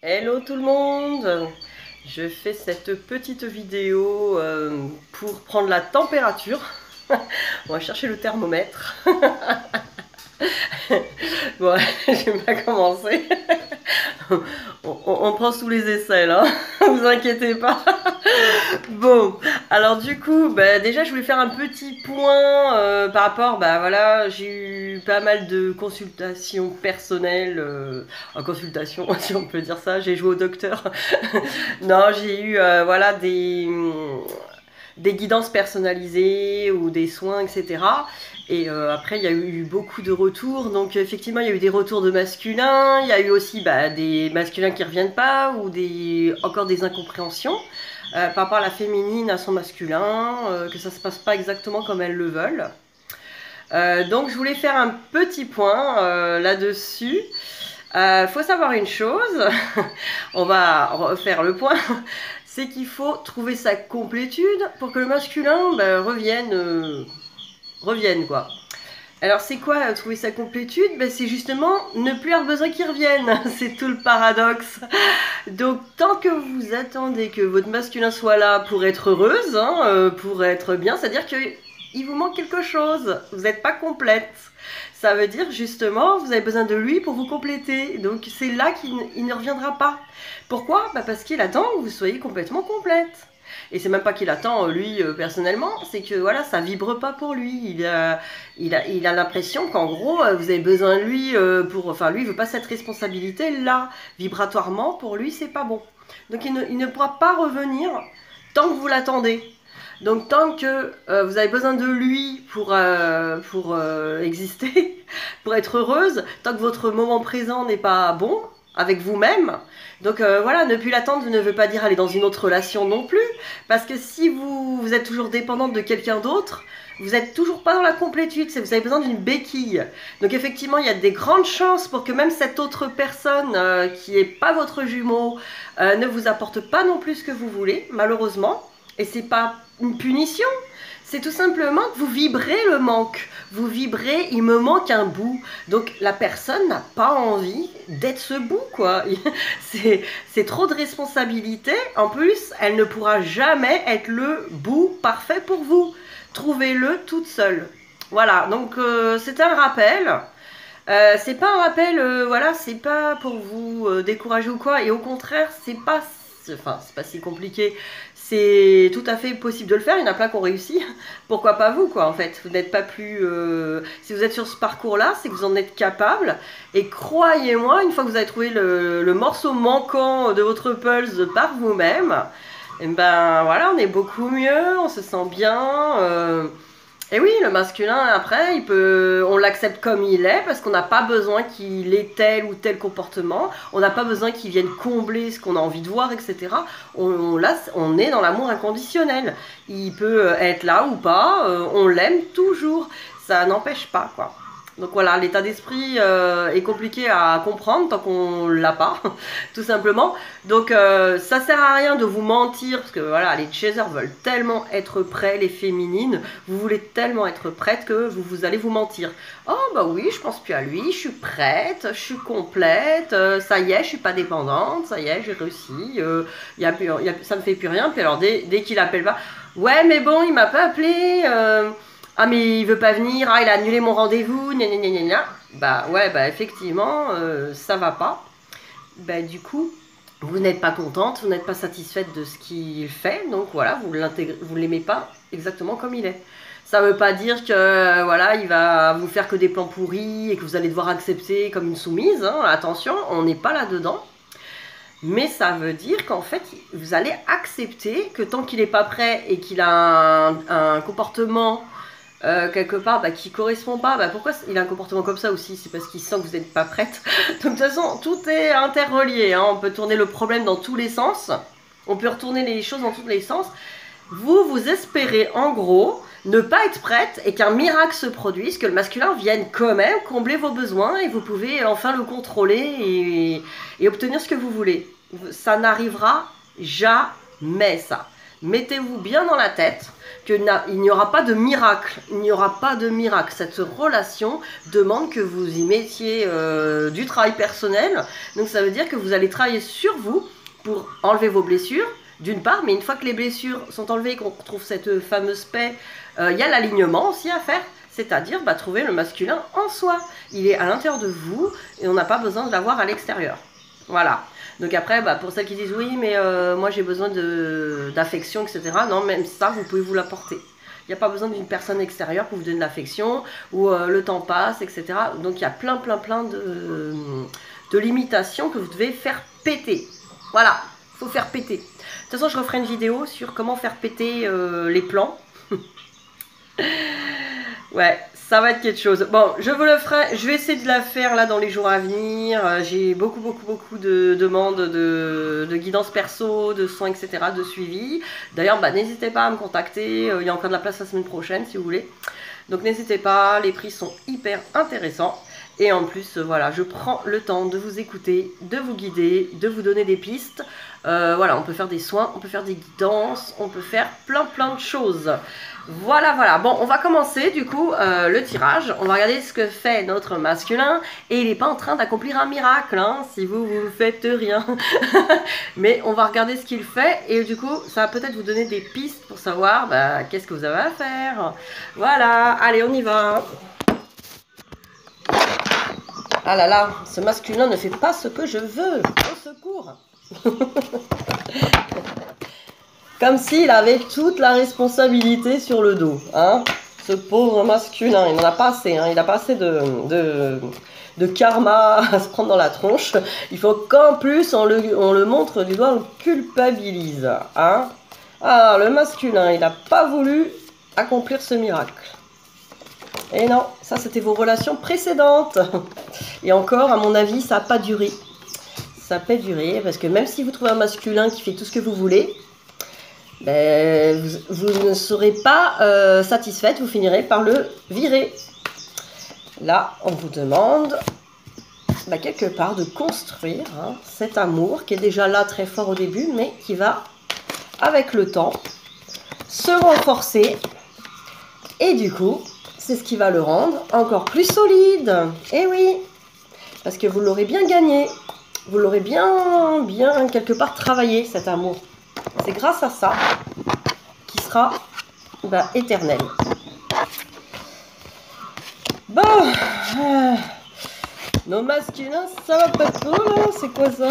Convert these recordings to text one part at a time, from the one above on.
Hello tout le monde! Je fais cette petite vidéo pour prendre la température. On va chercher le thermomètre. Bon, je vais pas commencer. On prend sous les aisselles, hein. Vous inquiétez pas. Bon, alors du coup, déjà je voulais faire un petit point par rapport, voilà, j'ai eu pas mal de consultations personnelles, en consultation si on peut dire ça, j'ai joué au docteur. Non, j'ai eu voilà des guidances personnalisées ou des soins, etc. Et après, il y a eu beaucoup de retours. Donc, effectivement, il y a eu des retours de masculins. Il y a eu aussi des masculins qui ne reviennent pas ou encore des incompréhensions par rapport à la féminine, à son masculin, que ça ne se passe pas exactement comme elles le veulent. Donc, je voulais faire un petit point là-dessus. Faut savoir une chose, on va refaire le point, c'est qu'il faut trouver sa complétude pour que le masculin revienne quoi. Alors c'est quoi trouver sa complétude? C'est justement ne plus avoir besoin qu'il revienne, c'est tout le paradoxe. Donc tant que vous attendez que votre masculin soit là pour être heureuse, pour être bien, c'est-à-dire qu'il vous manque quelque chose, vous n'êtes pas complète. Ça veut dire justement, vous avez besoin de lui pour vous compléter. Donc c'est là qu'il ne reviendra pas. Pourquoi? Parce qu'il attend que vous soyez complètement complète. Et c'est même pas qu'il attend lui personnellement, c'est que voilà, ça vibre pas pour lui. Il a l'impression qu'en gros, vous avez besoin de lui lui il veut pas cette responsabilité là. Vibratoirement, pour lui, c'est pas bon. Donc il ne pourra pas revenir tant que vous l'attendez. Donc tant que vous avez besoin de lui pour exister, pour être heureuse, tant que votre moment présent n'est pas bon avec vous-même, donc voilà, ne plus l'attendre ne veut pas dire aller dans une autre relation non plus, parce que si vous êtes toujours dépendante de quelqu'un d'autre, vous n'êtes toujours pas dans la complétude, vous avez besoin d'une béquille. Donc effectivement, il y a des grandes chances pour que même cette autre personne qui n'est pas votre jumeau ne vous apporte pas non plus ce que vous voulez, malheureusement. Et c'est pas une punition, c'est tout simplement que vous vibrez le manque. Vous vibrez, il me manque un bout. Donc la personne n'a pas envie d'être ce bout, quoi. C'est trop de responsabilité. En plus, elle ne pourra jamais être le bout parfait pour vous. Trouvez-le toute seule. Voilà, donc c'est un rappel. C'est pas un rappel, voilà, c'est pas pour vous décourager ou quoi. Et au contraire, c'est pas si compliqué. C'est tout à fait possible de le faire, il y en a plein qui ont réussi. Pourquoi pas vous, quoi, en fait? Vous n'êtes pas plus... si vous êtes sur ce parcours-là, c'est que vous en êtes capable. Et croyez-moi, une fois que vous avez trouvé le morceau manquant de votre puzzle par vous-même, et voilà, on est beaucoup mieux, on se sent bien. Et oui, le masculin, après, on l'accepte comme il est, parce qu'on n'a pas besoin qu'il ait tel ou tel comportement, on n'a pas besoin qu'il vienne combler ce qu'on a envie de voir, etc. On est dans l'amour inconditionnel. Il peut être là ou pas, on l'aime toujours. Ça n'empêche pas, quoi. Donc voilà, l'état d'esprit est compliqué à comprendre tant qu'on l'a pas, tout simplement. Donc ça sert à rien de vous mentir, parce que voilà, les chasers veulent tellement être prêts, les féminines, vous voulez tellement être prête que vous allez vous mentir. Oh bah oui, je pense plus à lui, je suis prête, je suis complète, ça y est, je suis pas dépendante, ça y est, j'ai réussi, ça ne fait plus rien. Puis alors dès qu'il appelle pas, ouais mais bon, il m'a pas appelé... Ah mais il veut pas venir, ah il a annulé mon rendez-vous, gna gna gna gna. Bah ouais, effectivement, ça va pas. Du coup, vous n'êtes pas contente, vous n'êtes pas satisfaite de ce qu'il fait, donc voilà, vous l'aimez pas exactement comme il est. Ça veut pas dire que voilà, il va vous faire que des plans pourris et que vous allez devoir accepter comme une soumise, hein. Attention, on n'est pas là-dedans. Mais ça veut dire qu'en fait, vous allez accepter que tant qu'il n'est pas prêt et qu'il a un comportement quelque part qui correspond pas, pourquoi il a un comportement comme ça aussi? C'est parce qu'il sent que vous n'êtes pas prête. Donc de toute façon, tout est interrelié, hein. On peut tourner le problème dans tous les sens, on peut retourner les choses dans tous les sens. Vous espérez en gros ne pas être prête et qu'un miracle se produise, que le masculin vienne quand même combler vos besoins et vous pouvez enfin le contrôler et obtenir ce que vous voulez. Ça n'arrivera jamais, ça. Mettez-vous bien dans la tête qu'il n'y aura pas de miracle. Il n'y aura pas de miracle. Cette relation demande que vous y mettiez du travail personnel. Donc ça veut dire que vous allez travailler sur vous pour enlever vos blessures, d'une part, mais une fois que les blessures sont enlevées et qu'on retrouve cette fameuse paix, il y a l'alignement aussi à faire, c'est-à-dire trouver le masculin en soi. Il est à l'intérieur de vous et on n'a pas besoin de l'avoir à l'extérieur. Voilà. Donc après, pour celles qui disent oui, mais moi j'ai besoin d'affection, etc. Non, même ça, vous pouvez vous l'apporter. Il n'y a pas besoin d'une personne extérieure pour vous donner de l'affection, ou le temps passe, etc. Donc il y a plein de limitations que vous devez faire péter. Voilà, il faut faire péter. De toute façon, je referai une vidéo sur comment faire péter les plans. Ouais, ça va être quelque chose. Bon, je vous le ferai, je vais essayer de la faire là dans les jours à venir. J'ai beaucoup de demandes de guidance perso, de soins, etc., de suivi. D'ailleurs, n'hésitez pas à me contacter. Il y a encore de la place la semaine prochaine si vous voulez. Donc n'hésitez pas, les prix sont hyper intéressants. Et en plus, voilà, je prends le temps de vous écouter, de vous guider, de vous donner des pistes. Voilà, on peut faire des soins, on peut faire des guidances, on peut faire plein de choses. Voilà. Bon, on va commencer du coup le tirage. On va regarder ce que fait notre masculin. Et il n'est pas en train d'accomplir un miracle, hein, si vous faites rien. Mais on va regarder ce qu'il fait. Et du coup, ça va peut-être vous donner des pistes pour savoir qu'est-ce que vous avez à faire. Voilà, allez, on y va. Ah là là, ce masculin ne fait pas ce que je veux. Au secours. Comme s'il avait toute la responsabilité sur le dos. Hein, ce pauvre masculin, il n'en a pas assez. Hein, il n'a pas assez de karma à se prendre dans la tronche. Il faut qu'en plus on le montre du doigt, on le culpabilise. Hein. Ah, le masculin, il n'a pas voulu accomplir ce miracle. Et non, ça c'était vos relations précédentes. Et encore, à mon avis, ça n'a pas duré. Ça n'a pas duré, parce que même si vous trouvez un masculin qui fait tout ce que vous voulez, vous ne serez pas satisfaite, vous finirez par le virer. Là, on vous demande quelque part de construire cet amour qui est déjà là très fort au début, mais qui va, avec le temps, se renforcer. Et du coup, c'est ce qui va le rendre encore plus solide. Et oui, parce que vous l'aurez bien gagné. Vous l'aurez bien quelque part travaillé, cet amour. C'est grâce à ça qu'il sera éternel. Bon, nos masculins, ça va pas trop là. C'est quoi ça?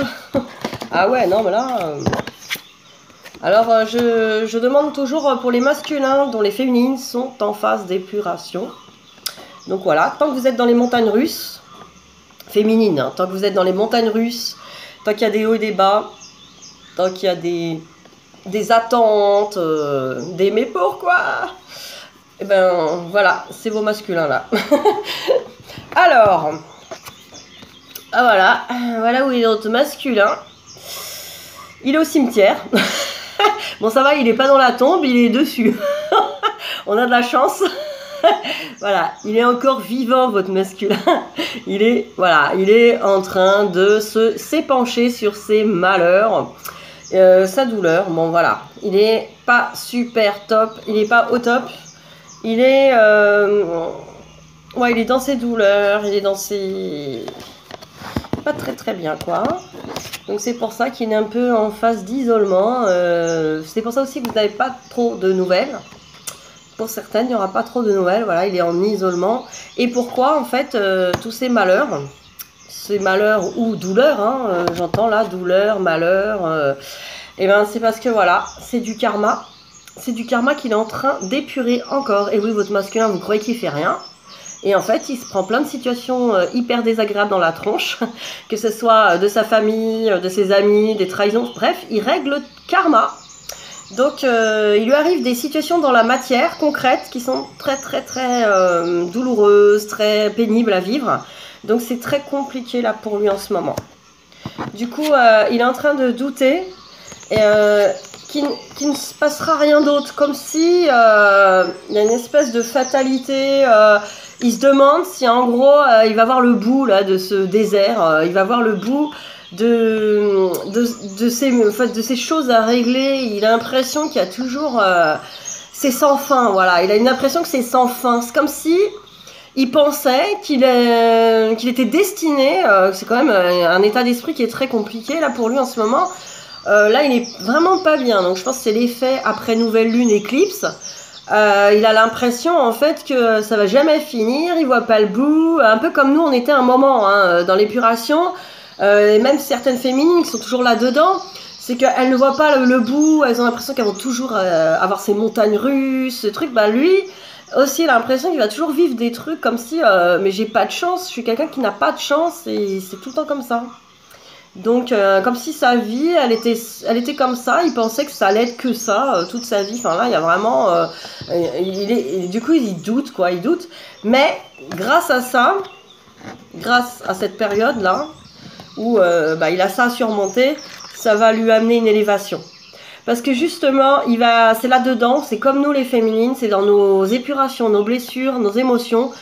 Ah ouais, non mais là... Alors, je demande toujours pour les masculins dont les féminines sont en phase d'épuration. Donc voilà, tant que vous êtes dans les montagnes russes, féminines, hein, tant que vous êtes dans les montagnes russes, tant qu'il y a des hauts et des bas, tant qu'il y a des attentes, des mais pourquoi? Et voilà, c'est vos masculins là. Alors, voilà où est notre masculin. Il est au cimetière. Bon, ça va, il n'est pas dans la tombe, il est dessus. On a de la chance. Voilà, il est encore vivant, votre masculin. Il est en train de s'épancher sur ses malheurs, sa douleur. Bon, voilà, il n'est pas super top, il n'est pas au top. Il est, il est dans ses douleurs, il est dans ses... Pas très bien, quoi. Donc c'est pour ça qu'il est un peu en phase d'isolement. C'est pour ça aussi que vous n'avez pas trop de nouvelles. Pour certaines, il n'y aura pas trop de nouvelles. Voilà, il est en isolement. Et pourquoi, en fait, tous ces malheurs ou douleurs, hein, j'entends là, douleur, malheur, c'est parce que voilà, c'est du karma. C'est du karma qu'il est en train d'épurer encore. Et oui, votre masculin, vous croyez qu'il fait rien. Et en fait, il se prend plein de situations hyper désagréables dans la tronche, que ce soit de sa famille, de ses amis, des trahisons, bref, il règle le karma. Donc, il lui arrive des situations dans la matière concrète qui sont très douloureuses, très pénibles à vivre. Donc, c'est très compliqué là pour lui en ce moment. Du coup, il est en train de douter qu'il ne se passera rien d'autre, comme si il y a une espèce de fatalité... il se demande si en gros il va voir le bout là de ce désert, il va voir le bout de ces choses à régler. Il a l'impression qu'il y a toujours... c'est sans fin, voilà. Il a une impression que c'est sans fin. C'est comme si il pensait qu'il était destiné... c'est quand même un état d'esprit qui est très compliqué là pour lui en ce moment. Là, il est vraiment pas bien. Donc je pense que c'est l'effet après nouvelle lune éclipse. Il a l'impression en fait que ça va jamais finir, il voit pas le bout, un peu comme nous on était un moment hein, dans l'épuration, et même certaines féminines qui sont toujours là-dedans, c'est qu'elles ne voient pas le bout, elles ont l'impression qu'elles vont toujours avoir ces montagnes russes, ce truc, bah lui aussi il a l'impression qu'il va toujours vivre des trucs comme si, mais j'ai pas de chance, je suis quelqu'un qui n'a pas de chance, et c'est tout le temps comme ça. Donc, comme si sa vie, elle était comme ça, il pensait que ça allait être que ça, toute sa vie. Enfin là, il y a vraiment... du coup, il doute, quoi, il doute. Mais, grâce à ça, grâce à cette période-là, où il a ça à surmonter, ça va lui amener une élévation. Parce que justement, c'est là-dedans, c'est comme nous les féminines, c'est dans nos épurations, nos blessures, nos émotions,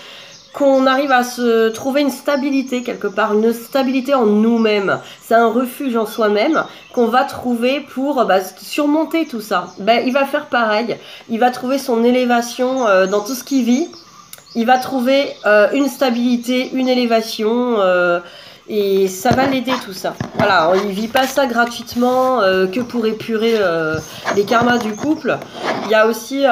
qu'on arrive à se trouver une stabilité quelque part, une stabilité en nous-mêmes. C'est un refuge en soi-même qu'on va trouver pour surmonter tout ça. Il va faire pareil, il va trouver son élévation dans tout ce qu'il vit, il va trouver une stabilité, une élévation, et ça va l'aider tout ça. Voilà, il vit pas ça gratuitement que pour épurer les karmas du couple. Il y a aussi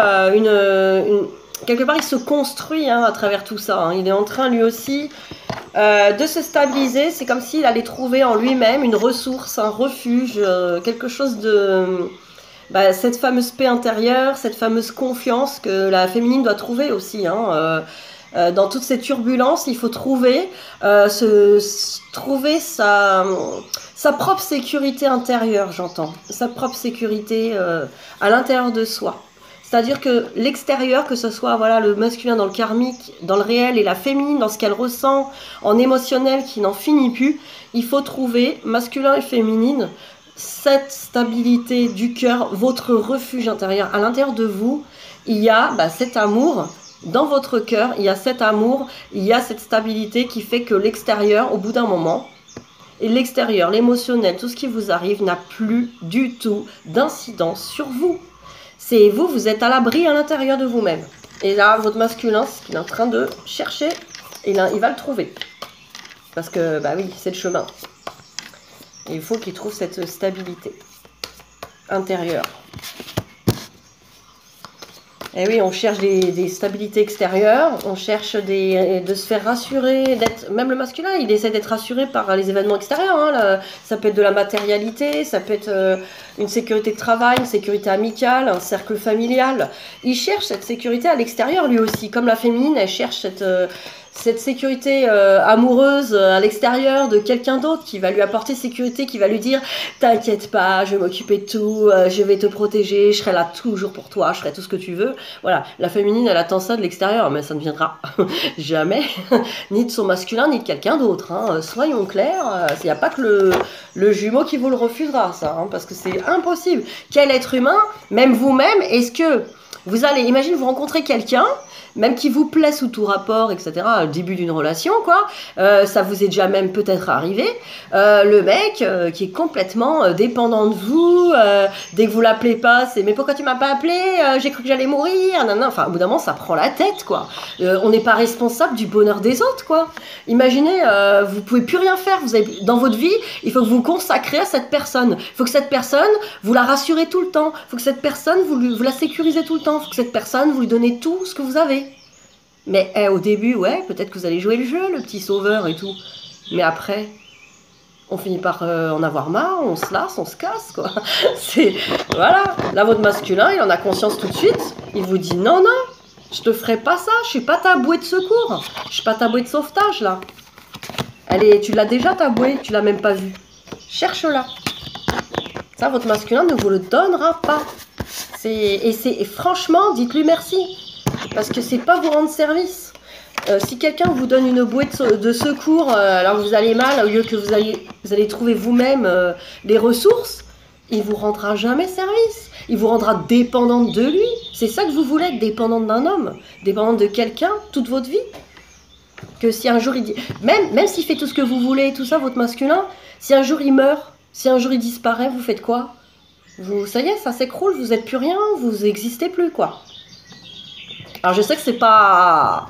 quelque part, il se construit hein, à travers tout ça. Hein. Il est en train, lui aussi, de se stabiliser. C'est comme s'il allait trouver en lui-même une ressource, un refuge, quelque chose de... cette fameuse paix intérieure, cette fameuse confiance que la féminine doit trouver aussi. Hein. Dans toutes ces turbulences, il faut trouver sa propre sécurité intérieure, j'entends. Sa propre sécurité à l'intérieur de soi. C'est-à-dire que l'extérieur, que ce soit voilà, le masculin dans le karmique, dans le réel, et la féminine dans ce qu'elle ressent en émotionnel qui n'en finit plus, il faut trouver, masculin et féminine, cette stabilité du cœur, votre refuge intérieur. À l'intérieur de vous, il y a cet amour. Dans votre cœur, il y a cet amour, il y a cette stabilité qui fait que l'extérieur, au bout d'un moment, et l'extérieur, l'émotionnel, tout ce qui vous arrive n'a plus du tout d'incidence sur vous. C'est vous êtes à l'abri à l'intérieur de vous-même. Et là, votre masculin, ce qu'il est en train de chercher, il va le trouver. Parce que, oui, c'est le chemin. Et il faut qu'il trouve cette stabilité intérieure. Et oui, on cherche des stabilités extérieures, on cherche de se faire rassurer, même le masculin, il essaie d'être rassuré par les événements extérieurs. Hein, ça peut être de la matérialité, ça peut être une sécurité de travail, une sécurité amicale, un cercle familial. Il cherche cette sécurité à l'extérieur lui aussi, comme la féminine, elle cherche cette sécurité amoureuse à l'extérieur de quelqu'un d'autre qui va lui apporter sécurité, qui va lui dire « T'inquiète pas, je vais m'occuper de tout, je vais te protéger, je serai là toujours pour toi, je ferai tout ce que tu veux. » Voilà, la féminine, elle attend ça de l'extérieur, mais ça ne viendra jamais, ni de son masculin, ni de quelqu'un d'autre. Hein. Soyons clairs, il n'y a pas que le jumeau qui vous le refusera, ça, hein, parce que c'est impossible. Quel être humain, même vous-même, est-ce que vous allez, imagine, vous rencontrez quelqu'un, même qui vous plaît sous tout rapport, etc., au début d'une relation, quoi, ça vous est déjà même peut-être arrivé, le mec qui est complètement dépendant de vous, dès que vous l'appelez pas, c'est « mais pourquoi tu m'as pas appelé, j'ai cru que j'allais mourir », enfin, au bout d'un moment, ça prend la tête, quoi. On n'est pas responsable du bonheur des autres, quoi. Imaginez, vous pouvez plus rien faire, dans votre vie, il faut que vous vous consacrez à cette personne, il faut que cette personne, vous la rassurez tout le temps, il faut que cette personne, vous la sécurisez tout le temps, il faut que cette personne, vous lui donnez tout ce que vous avez. Mais au début, ouais, peut-être que vous allez jouer le jeu, le petit sauveur et tout. Mais après, on finit par en avoir marre, on se lasse, on se casse, quoi. Voilà, là, votre masculin, il en a conscience tout de suite. Il vous dit, non, non, je te ferai pas ça, je suis pas ta bouée de secours. Je suis pas ta bouée de sauvetage, là. Tu l'as déjà, ta bouée, tu l'as même pas vue. Cherche-la. Ça, votre masculin ne vous le donnera pas. Et franchement, dites-lui merci. Parce que c'est pas vous rendre service. Si quelqu'un vous donne une bouée de secours alors que vous allez mal, au lieu que vous allez trouver vous-même les ressources, il vous rendra jamais service. Il vous rendra dépendante de lui. C'est ça que vous voulez, être dépendante d'un homme, dépendante de quelqu'un toute votre vie. Que si un jour il dit, même s'il fait tout ce que vous voulez, tout ça, votre masculin, Si un jour il meurt, si un jour il disparaît, vous faites quoi? Ça y est, ça s'écroule, vous êtes plus rien, vous n'existez plus, quoi. Alors je sais que c'est pas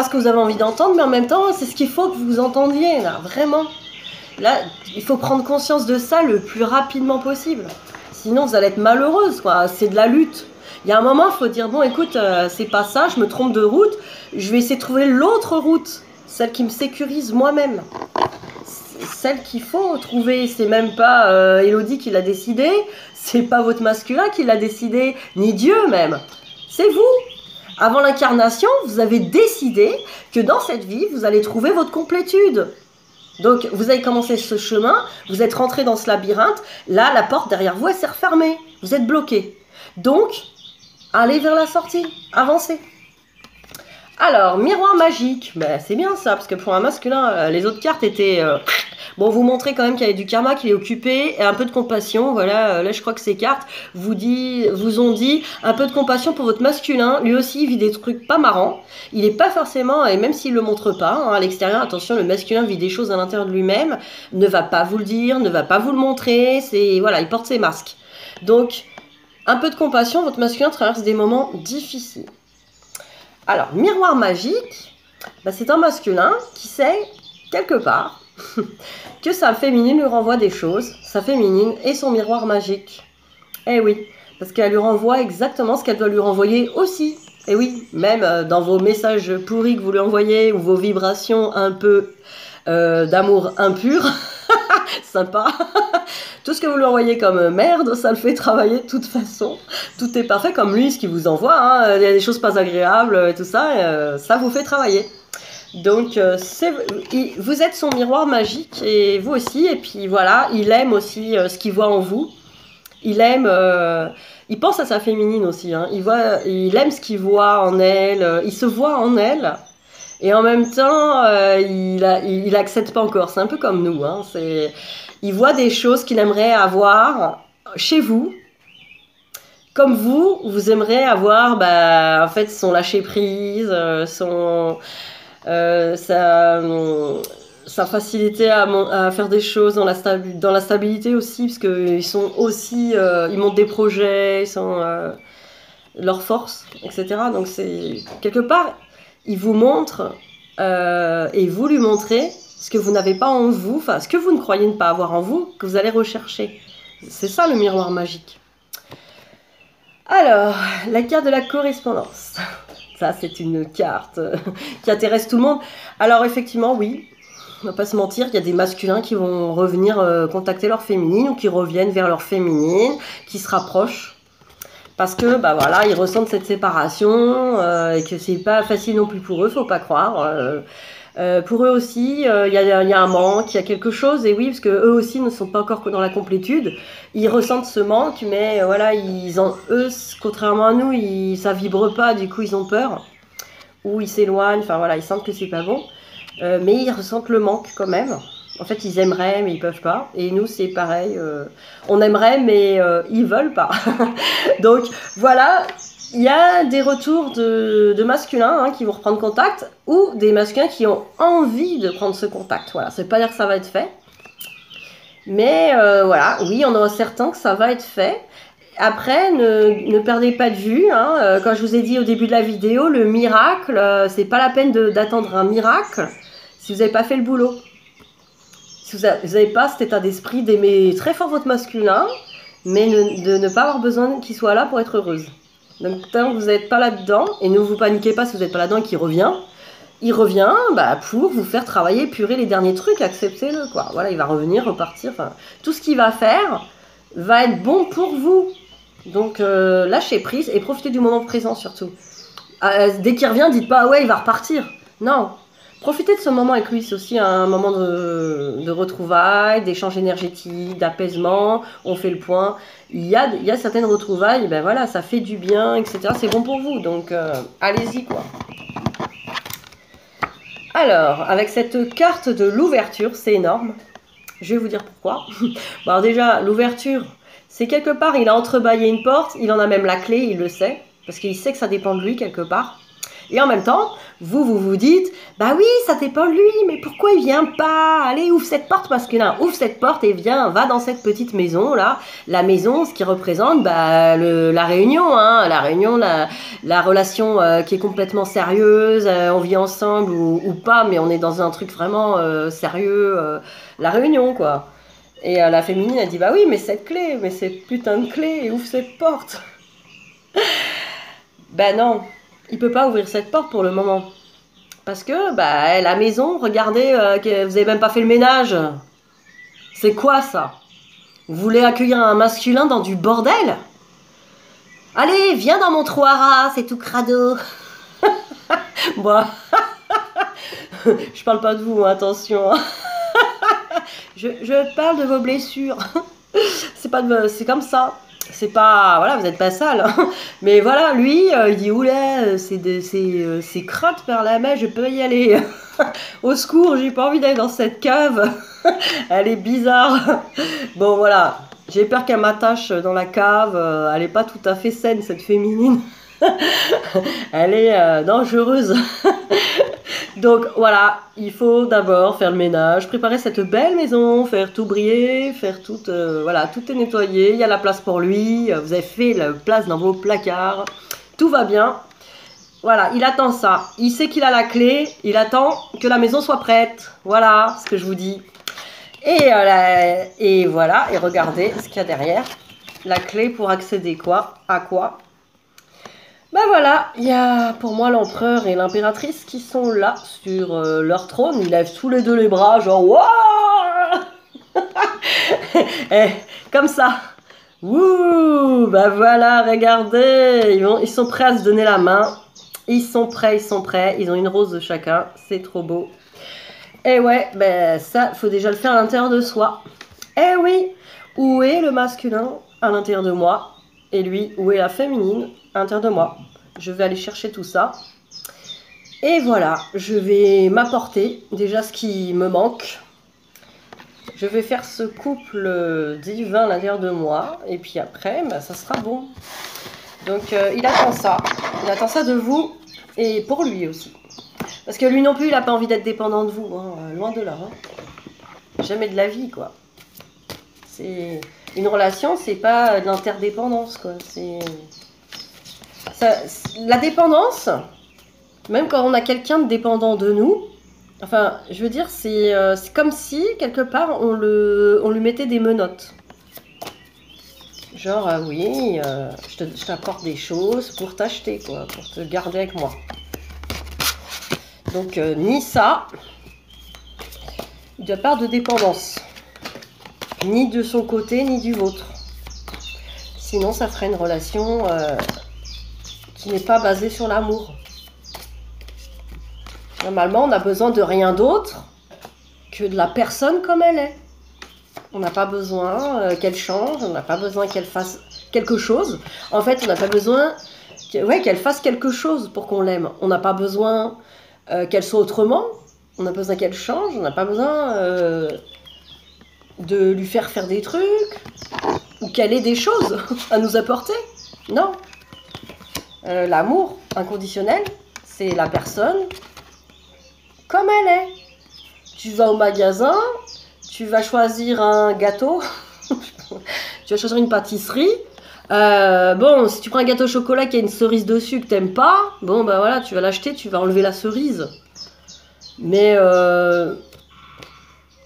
ce que vous avez envie d'entendre, mais en même temps, c'est ce qu'il faut que vous entendiez, là, vraiment. Là, il faut prendre conscience de ça le plus rapidement possible. Sinon, vous allez être malheureuse, quoi. C'est de la lutte. Il y a un moment, il faut dire, bon, écoute, c'est pas ça, je me trompe de route, je vais essayer de trouver l'autre route, celle qui me sécurise moi-même. Celle qu'il faut trouver, c'est même pas Élodie qui l'a décidé, c'est pas votre masculin qui l'a décidé, ni Dieu même. C'est vous. Avant l'incarnation, vous avez décidé que dans cette vie, vous allez trouver votre complétude. Donc, vous avez commencé ce chemin, vous êtes rentré dans ce labyrinthe, là, la porte derrière vous, elle s'est refermée, vous êtes bloqué. Donc, allez vers la sortie, avancez. Alors, miroir magique, ben, c'est bien ça, parce que pour un masculin, les autres cartes étaient... Bon, vous montrez quand même qu'il y avait du karma, qu'il est occupé, et un peu de compassion, voilà, là je crois que ces cartes vous ont dit un peu de compassion pour votre masculin, lui aussi il vit des trucs pas marrants, il est pas forcément, et même s'il le montre pas, hein, à l'extérieur, attention, le masculin vit des choses à l'intérieur de lui-même, ne va pas vous le dire, ne va pas vous le montrer, voilà, il porte ses masques. Donc, un peu de compassion, votre masculin traverse des moments difficiles. Alors, miroir magique, bah, c'est un masculin qui sait, quelque part, que sa féminine lui renvoie des choses, sa féminine et son miroir magique. Eh oui, parce qu'elle lui renvoie exactement ce qu'elle doit lui renvoyer aussi. Eh oui, même dans vos messages pourris que vous lui envoyez, ou vos vibrations un peu d'amour impur, sympa, tout ce que vous lui envoyez comme merde, ça le fait travailler de toute façon. Tout est parfait, comme lui, ce qu'il vous envoie, hein. Il y a des choses pas agréables et tout ça, ça vous fait travailler. Donc, vous êtes son miroir magique, et vous aussi, et puis voilà, il aime aussi ce qu'il voit en vous. Il aime, il pense à sa féminine aussi, hein. Il aime ce qu'il voit en elle, il se voit en elle, et en même temps, il accepte pas encore. C'est un peu comme nous, hein. Il voit des choses qu'il aimerait avoir chez vous, comme vous aimeriez avoir, bah, en fait, son lâcher prise, sa facilité à faire des choses dans la stabilité aussi, parce qu'ils sont aussi, ils montent des projets, ils sont leur force, etc. Donc c'est quelque part, ils vous montrent et vous lui montrez ce que vous n'avez pas en vous, enfin ce que vous ne croyez ne pas avoir en vous, que vous allez rechercher. C'est ça le miroir magique. Alors, la carte de la correspondance. Ça, c'est une carte qui intéresse tout le monde. Alors, effectivement, oui, on va pas se mentir, il y a des masculins qui vont revenir contacter leur féminine, ou qui reviennent vers leur féminine, qui se rapprochent. Parce que, bah voilà, ils ressentent cette séparation, et que c'est pas facile non plus pour eux, faut pas croire. Pour eux aussi, il y a un manque, il y a quelque chose, et oui, parce que eux aussi ne sont pas encore dans la complétude. Ils ressentent ce manque, mais voilà, eux, contrairement à nous, ça vibre pas, du coup ils ont peur, ou ils s'éloignent, enfin voilà, ils sentent que c'est pas bon, mais ils ressentent le manque quand même. En fait, ils aimeraient, mais ils peuvent pas. Et nous, c'est pareil, on aimerait, mais ils veulent pas. Donc voilà. Il y a des retours de masculins, hein, qui vont reprendre contact, ou des masculins qui ont envie de prendre ce contact. Voilà, ça veut pas dire que ça va être fait. Mais voilà, oui, on aura certains que ça va être fait. Après, ne perdez pas de vue, hein, quand je vous ai dit au début de la vidéo, le miracle, c'est pas la peine d'attendre un miracle si vous n'avez pas fait le boulot. Si vous n'avez pas cet état d'esprit d'aimer très fort votre masculin, mais de ne pas avoir besoin qu'il soit là pour être heureuse. Donc tant que vous n'êtes pas là-dedans, et ne vous paniquez pas si vous n'êtes pas là-dedans et qu'il revient, il revient bah, pour vous faire travailler, purer les derniers trucs, acceptez-le, quoi. Voilà, il va revenir, repartir, enfin, tout ce qu'il va faire va être bon pour vous. Donc lâchez prise et profitez du moment présent surtout. Dès qu'il revient, dites pas ah ouais, il va repartir. Non, profitez de ce moment avec lui, c'est aussi un moment de retrouvailles, d'échange énergétique, d'apaisement, on fait le point. Il y a certaines retrouvailles, ben voilà, ça fait du bien, etc. C'est bon pour vous, donc allez-y, quoi. Alors, avec cette carte de l'ouverture, c'est énorme. Je vais vous dire pourquoi. Bon, alors déjà, l'ouverture, c'est quelque part, il a entrebâillé une porte, il en a même la clé, il le sait, parce qu'il sait que ça dépend de lui quelque part. Et en même temps, vous dites, bah oui, ça dépend de lui, mais pourquoi il vient pas? Allez, ouvre cette porte, parce que là, ouvre cette porte et viens, va dans cette petite maison là. La maison, ce qui représente bah, la réunion, hein, la relation qui est complètement sérieuse, on vit ensemble ou pas, mais on est dans un truc vraiment sérieux, la réunion quoi. Et la féminine, elle dit, bah oui, mais cette clé, mais cette putain de clé, ouvre cette porte. Ben non, il peut pas ouvrir cette porte pour le moment. Parce que, bah, la maison, regardez, que vous avez même pas fait le ménage. C'est quoi ça? Vous voulez accueillir un masculin dans du bordel? Allez, viens dans mon trou à rats, c'est tout crado. Bon, je parle pas de vous, attention. Je parle de vos blessures. C'est comme ça. C'est pas, voilà, vous n'êtes pas sale. Hein. Mais voilà, lui, il dit, oula, c'est crotte par la main, je peux y aller. Au secours, j'ai pas envie d'aller dans cette cave. Elle est bizarre. Bon, voilà. J'ai peur qu'elle m'attache dans la cave. Elle est pas tout à fait saine, cette féminine. Elle est dangereuse. Donc voilà, il faut d'abord faire le ménage, préparer cette belle maison, faire tout briller, faire tout, voilà, tout est nettoyé, il y a la place pour lui, vous avez fait la place dans vos placards, tout va bien. Voilà, il attend ça, il sait qu'il a la clé, il attend que la maison soit prête, voilà ce que je vous dis. Et voilà, et regardez ce qu'il y a derrière, la clé pour accéder à quoi? Ben voilà, il y a pour moi l'empereur et l'impératrice qui sont là sur leur trône. Ils lèvent tous les deux les bras, genre waouh. Comme ça. Wouh, ben voilà, regardez, ils sont prêts à se donner la main. Ils sont prêts. Ils ont une rose de chacun, c'est trop beau. Et ouais, ben ça, faut déjà le faire à l'intérieur de soi. Eh oui, où est le masculin à l'intérieur de moi? Et lui, où est la féminine à l'intérieur de moi? Je vais aller chercher tout ça. Et voilà, je vais m'apporter déjà ce qui me manque. Je vais faire ce couple divin à l'intérieur de moi. Et puis après, bah, ça sera bon. Donc il attend ça. Il attend ça de vous et pour lui aussi. Parce que lui non plus, il n'a pas envie d'être dépendant de vous. Hein. Loin de là. Hein. Jamais de la vie, quoi. C'est... Une relation, c'est pas de l'interdépendance, quoi. C'est... La dépendance, même quand on a quelqu'un de dépendant de nous, enfin, je veux dire, c'est comme si, quelque part, on lui mettait des menottes. Genre, oui, je t'apporte des choses pour t'acheter, quoi, pour te garder avec moi. Donc, ni ça, il n'y a pas de dépendance. Ni de son côté, ni du vôtre. Sinon, ça ferait une relation qui n'est pas basée sur l'amour. Normalement, on a besoin de rien d'autre que de la personne comme elle est. On n'a pas besoin qu'elle change, on n'a pas besoin qu'elle fasse quelque chose. En fait, on n'a pas besoin qu'elle fasse quelque chose pour qu'on l'aime. On n'a pas besoin qu'elle soit autrement. On a besoin qu'elle change. On n'a pas besoin de lui faire des trucs ou qu'elle ait des choses à nous apporter. Non. L'amour inconditionnel, c'est la personne comme elle est. Tu vas au magasin, tu vas choisir un gâteau, tu vas choisir une pâtisserie. Bon, si tu prends un gâteau au chocolat qui a une cerise dessus que t'aimes pas, bon bah voilà, tu vas l'acheter, tu vas enlever la cerise. Mais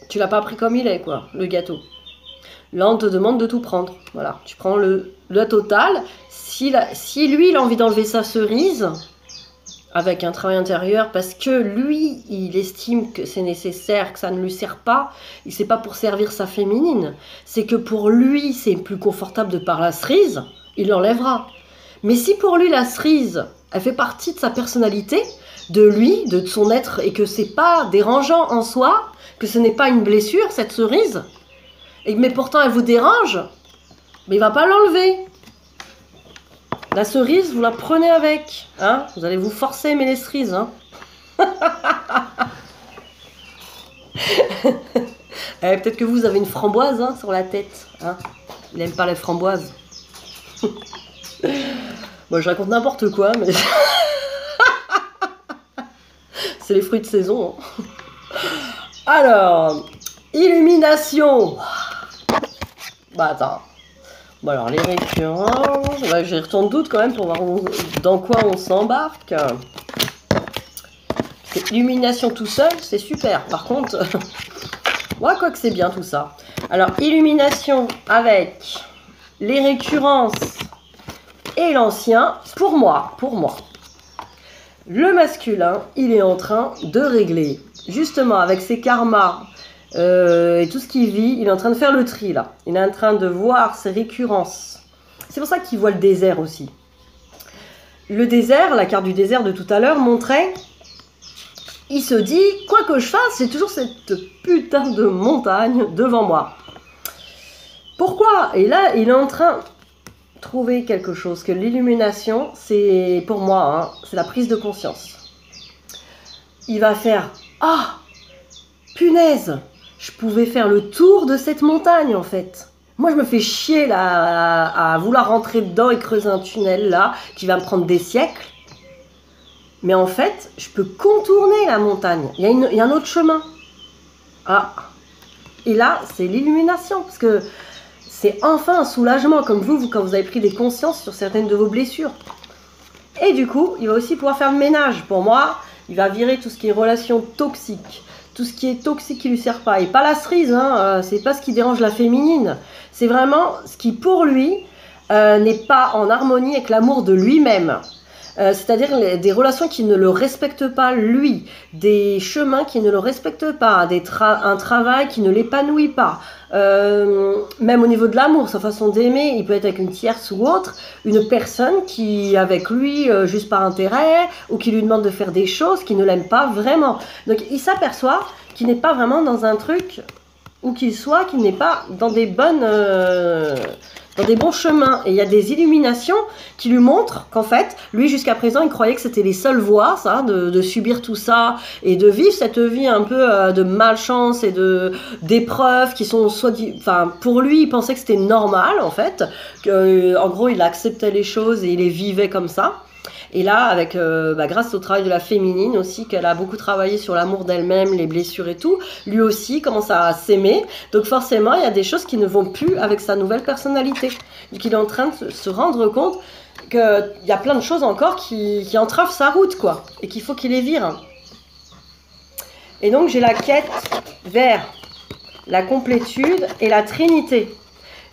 tu l'as pas pris comme il est, quoi, le gâteau. Là, on te demande de tout prendre. Voilà, tu prends le total. Si lui, il a envie d'enlever sa cerise avec un travail intérieur parce que lui, il estime que c'est nécessaire, que ça ne lui sert pas, et c'est pas pour servir sa féminine, c'est que pour lui, c'est plus confortable de par la cerise, il l'enlèvera. Mais si pour lui, la cerise, elle fait partie de sa personnalité, de lui, de son être, et que c'est pas dérangeant en soi, que ce n'est pas une blessure, cette cerise, mais pourtant elle vous dérange, mais il va pas l'enlever. La cerise, vous la prenez avec. Hein, vous allez vous forcer à aimer les cerises. Hein. Peut-être que vous avez une framboise sur la tête. Hein. Il n'aime pas les framboises. Moi, je raconte n'importe quoi, mais... c'est les fruits de saison. Hein. Alors, illumination. Bah attends. Bon alors, les récurrences, bah, j'y retourne doute quand même pour voir dans quoi on s'embarque. Illumination tout seul, c'est super. Par contre, ouais, quoi que c'est bien tout ça. Alors, illumination avec les récurrences et l'ancien, pour moi, le masculin, il est en train de régler, justement avec ses karmas et tout ce qu'il vit, il est en train de faire le tri là. Il est en train de voir ses récurrences. C'est pour ça qu'il voit le désert aussi. Le désert, la carte du désert de tout à l'heure montrait, il se dit, quoi que je fasse, j'ai toujours cette putain de montagne devant moi. Pourquoi? Et là, il est en train de trouver quelque chose, que l'illumination, c'est, pour moi, hein, c'est la prise de conscience. Il va faire, ah, punaise, je pouvais faire le tour de cette montagne, en fait. Moi, je me fais chier, là, à vouloir rentrer dedans et creuser un tunnel, là, qui va me prendre des siècles. Mais en fait, je peux contourner la montagne. Il y a un autre chemin. Ah. Et là, c'est l'illumination. Parce que c'est enfin un soulagement, comme vous, quand vous avez pris des consciences sur certaines de vos blessures. Et du coup, il va aussi pouvoir faire le ménage. Pour moi, il va virer tout ce qui est relations toxiques. Tout ce qui est toxique qui lui sert pas. Et pas la cerise, hein, c'est pas ce qui dérange la féminine. C'est vraiment ce qui, pour lui, n'est pas en harmonie avec l'amour de lui-même. C'est-à-dire des relations qui ne le respectent pas lui, des chemins qui ne le respectent pas, un travail qui ne l'épanouit pas. Même au niveau de l'amour, sa façon d'aimer, il peut être avec une tierce ou autre, une personne qui avec lui juste par intérêt, ou qui lui demande de faire des choses qui ne l'aiment pas vraiment. Donc il s'aperçoit qu'il n'est pas vraiment dans un truc, où qu'il soit, qu'il n'est pas dans des bons chemins. Et il y a des illuminations qui lui montrent qu'en fait, lui jusqu'à présent, il croyait que c'était les seules voies, ça, de subir tout ça et de vivre cette vie un peu de malchance et d'épreuves qui sont enfin, pour lui, il pensait que c'était normal en fait, en gros, il acceptait les choses et il les vivait comme ça. Et là, avec, grâce au travail de la féminine aussi, qu'elle a beaucoup travaillé sur l'amour d'elle-même, les blessures et tout, lui aussi commence à s'aimer. Donc forcément, il y a des choses qui ne vont plus avec sa nouvelle personnalité. Donc il est en train de se rendre compte qu'il y a plein de choses encore qui entravent sa route, quoi. Et qu'il faut qu'il les vire. Et donc j'ai la quête vers la complétude et la trinité.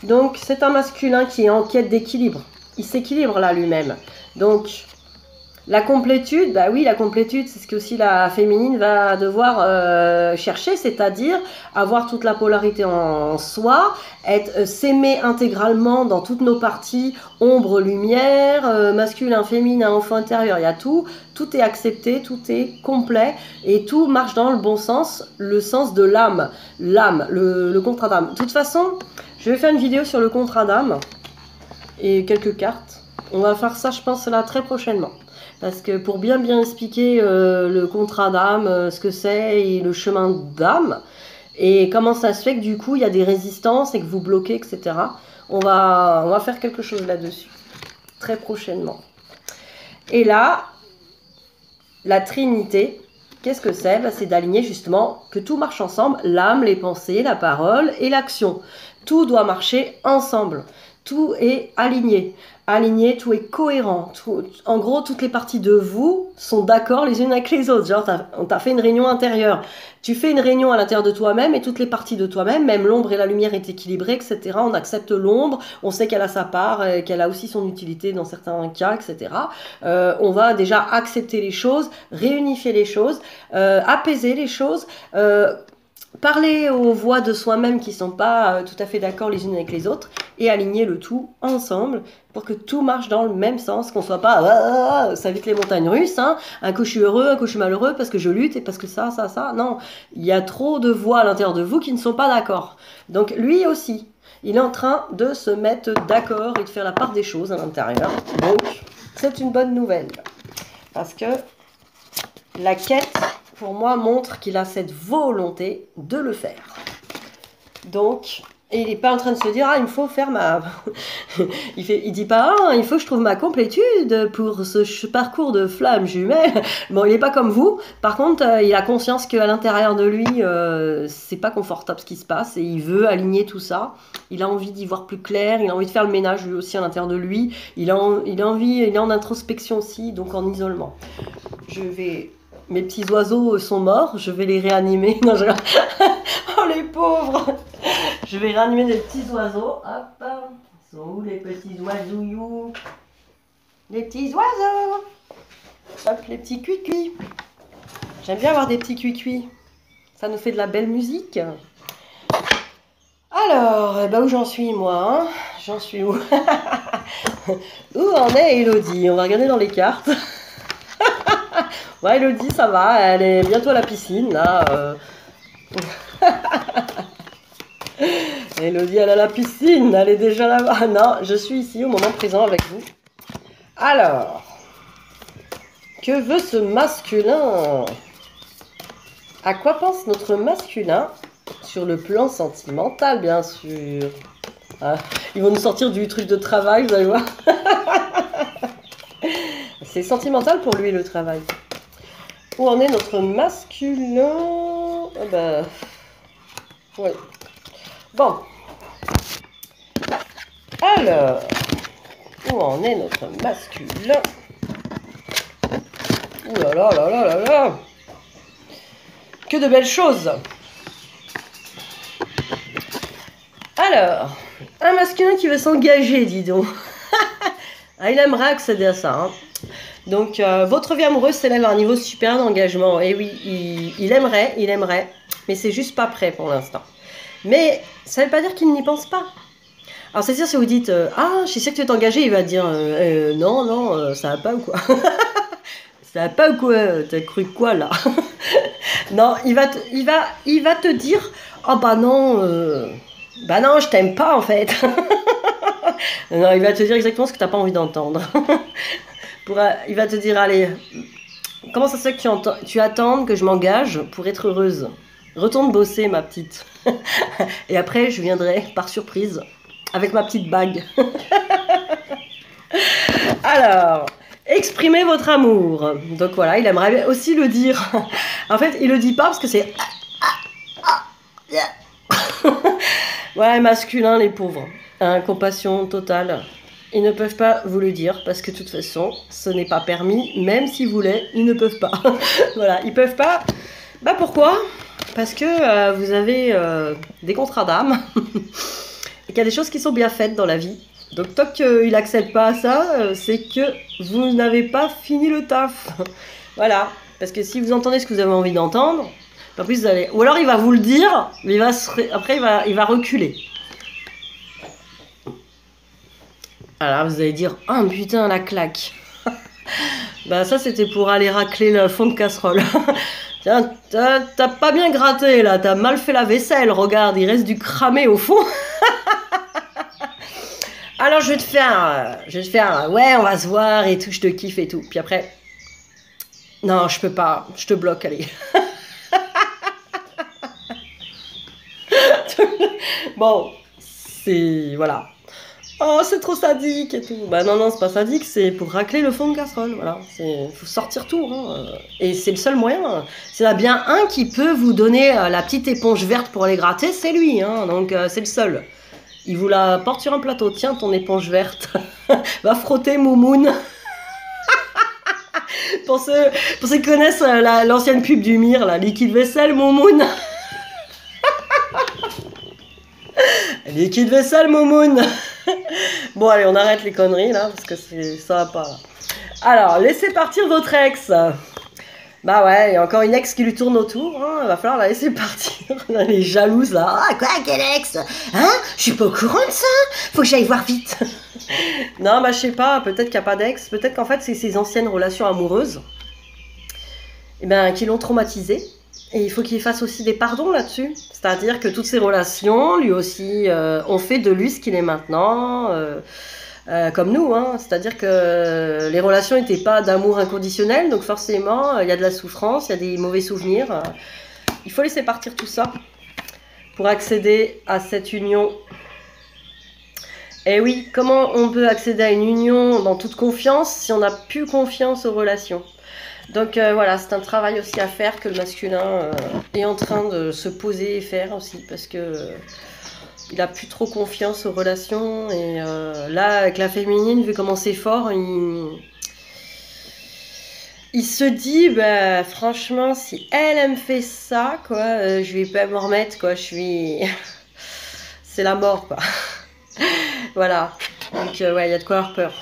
Donc c'est un masculin qui est en quête d'équilibre. Il s'équilibre là lui-même. Donc la complétude, bah oui, la complétude, c'est ce que aussi la féminine va devoir chercher, c'est-à-dire avoir toute la polarité en soi, s'aimer intégralement dans toutes nos parties, ombre, lumière, masculin, féminin, enfant intérieur, il y a tout est accepté, tout est complet et tout marche dans le bon sens, le sens de l'âme, le contrat d'âme. De toute façon, je vais faire une vidéo sur le contrat d'âme et quelques cartes. On va faire ça, je pense, là très prochainement. Parce que pour bien expliquer le contrat d'âme, ce que c'est et le chemin d'âme, et comment ça se fait que du coup il y a des résistances et que vous bloquez, etc. On va faire quelque chose là-dessus, très prochainement. Et là, la Trinité, qu'est-ce que c'est? C'est d'aligner justement que tout marche ensemble, l'âme, les pensées, la parole et l'action. Tout doit marcher ensemble. Tout est aligné, tout est cohérent. En gros, toutes les parties de vous sont d'accord les unes avec les autres. Genre, on t'a fait une réunion intérieure. Tu fais une réunion à l'intérieur de toi-même et toutes les parties de toi-même, même l'ombre et la lumière est équilibrée, etc. On accepte l'ombre, on sait qu'elle a sa part, qu'elle a aussi son utilité dans certains cas, etc. On va déjà accepter les choses, réunifier les choses, apaiser les choses, parler aux voix de soi-même qui ne sont pas tout à fait d'accord les unes avec les autres et aligner le tout ensemble pour que tout marche dans le même sens, qu'on ne soit pas ça vite les montagnes russes, hein, un coup je suis heureux, un coup je suis malheureux parce que je lutte et parce que ça. Non, il y a trop de voix à l'intérieur de vous qui ne sont pas d'accord. Donc lui aussi, il est en train de se mettre d'accord et de faire la part des choses à l'intérieur. Donc c'est une bonne nouvelle parce que la quête, pour moi, montre qu'il a cette volonté de le faire. Donc, Et il n'est pas en train de se dire, ah, il me faut faire ma... il dit pas, ah, il faut que je trouve ma complétude pour ce parcours de flammes jumelles. Bon, il n'est pas comme vous. Par contre, il a conscience qu'à l'intérieur de lui, c'est pas confortable ce qui se passe et il veut aligner tout ça. Il a envie d'y voir plus clair, il a envie de faire le ménage lui aussi à l'intérieur de lui. Il a envie, il est en introspection aussi, donc en isolement. Mes petits oiseaux sont morts, je vais les réanimer. Non, oh les pauvres! Je vais réanimer des petits oiseaux. Hop, ils sont où les petits oiseaux? Les petits oiseaux. Hop, les petits cuicuis. J'aime bien avoir des petits cuicuis. Ça nous fait de la belle musique. Alors, eh ben, où j'en suis moi, hein? J'en suis où? Où en est Elodie? On va regarder dans les cartes. Ouais, Elodie, ça va. Elle est bientôt à la piscine, là. Elodie, elle a la piscine, elle est déjà là-bas. Non, je suis ici au moment présent avec vous. Alors, que veut ce masculin? À quoi pense notre masculin? Sur le plan sentimental, bien sûr. Ah, ils vont nous sortir du truc de travail, vous allez voir. C'est sentimental pour lui, le travail. Où en est notre masculin? Ah bah... ouais. Bon. Alors, où en est notre masculin? Ouh là là là là là là! Que de belles choses! Alors, un masculin qui veut s'engager, dis donc. Ah, il aimerait accéder à ça. Hein. Donc, votre vie amoureuse s'élève à un niveau supérieur d'engagement. Et oui, il aimerait, mais c'est juste pas prêt pour l'instant. Mais ça ne veut pas dire qu'il n'y pense pas. Alors, c'est sûr, si vous dites ah, je suis sûr que tu veux t'engager, il va dire non, ça va pas ou quoi? Ça va pas ou quoi? T'as cru quoi là? Non, il va te dire oh bah non, je t'aime pas en fait. Non, il va te dire exactement ce que t'as pas envie d'entendre. Il va te dire allez, comment ça se fait que tu attends que je m'engage pour être heureuse? Retourne bosser, ma petite. Et après, je viendrai par surprise avec ma petite bague. Alors, exprimez votre amour. Donc voilà, il aimerait aussi le dire. En fait, il le dit pas parce que c'est... Voilà, masculin, les pauvres. Hein, compassion totale. Ils ne peuvent pas vous le dire parce que de toute façon, ce n'est pas permis. Même s'ils voulaient, ils ne peuvent pas. Voilà, ils peuvent pas. Bah pourquoi? Parce que vous avez des contrats d'âme et qu'il y a des choses qui sont bien faites dans la vie. Donc tant qu'il n'accède pas à ça, c'est que vous n'avez pas fini le taf. Voilà, parce que si vous entendez ce que vous avez envie d'entendre, en plus vous allez... Ou alors il va vous le dire, mais après il va reculer. Alors vous allez dire, ah oh, putain la claque. Bah ça c'était pour aller racler le fond de casserole. Tiens, t'as pas bien gratté là, t'as mal fait la vaisselle, regarde, il reste du cramé au fond. Alors je vais te faire, ouais on va se voir et tout, je te kiffe et tout. Puis après, non je peux pas, je te bloque, allez. Bon, c'est, voilà. Oh c'est trop sadique et tout. Bah non, c'est pas sadique, c'est pour racler le fond de casserole, voilà. Faut sortir tout, hein. Et c'est le seul moyen. S'il y en a bien un qui peut vous donner la petite éponge verte pour aller gratter, c'est lui, hein. Donc c'est le seul. Il vous la porte sur un plateau. Tiens, ton éponge verte. Va frotter, Moumoun. pour ceux qui connaissent l'ancienne pub du Mire, là, liquide vaisselle, Moumoun. Liquide vaisselle, Moumoun. Bon, allez, on arrête les conneries, là, parce que ça va pas. Là. Alors, laissez partir votre ex. Bah ouais, il y a encore une ex qui lui tourne autour, hein, il va falloir la laisser partir. Elle est jalouse là. Ah quoi, quelle ex? Hein? Je suis pas au courant de ça. Faut que j'aille voir vite. Non, bah je sais pas, peut-être qu'il n'y a pas d'ex. Peut-être qu'en fait c'est ses anciennes relations amoureuses qui l'ont traumatisé. Et il faut qu'il fasse aussi des pardons là-dessus. C'est-à-dire que toutes ces relations, lui aussi, ont fait de lui ce qu'il est maintenant. Comme nous, hein. C'est-à-dire que les relations n'étaient pas d'amour inconditionnel, donc forcément, il y a de la souffrance, il y a des mauvais souvenirs. Il faut laisser partir tout ça. pour accéder à cette union. Et oui, comment on peut accéder à une union dans toute confiance si on n'a plus confiance aux relations? Donc voilà, c'est un travail aussi à faire que le masculin est en train de se poser et faire aussi, parce que il a plus trop confiance aux relations. Et là, avec la féminine, vu comment c'est fort, il se dit, bah, franchement, si elle me fait ça, quoi, je vais pas m'en remettre, quoi, je suis... c'est la mort, quoi. Voilà, donc ouais, il y a de quoi avoir peur.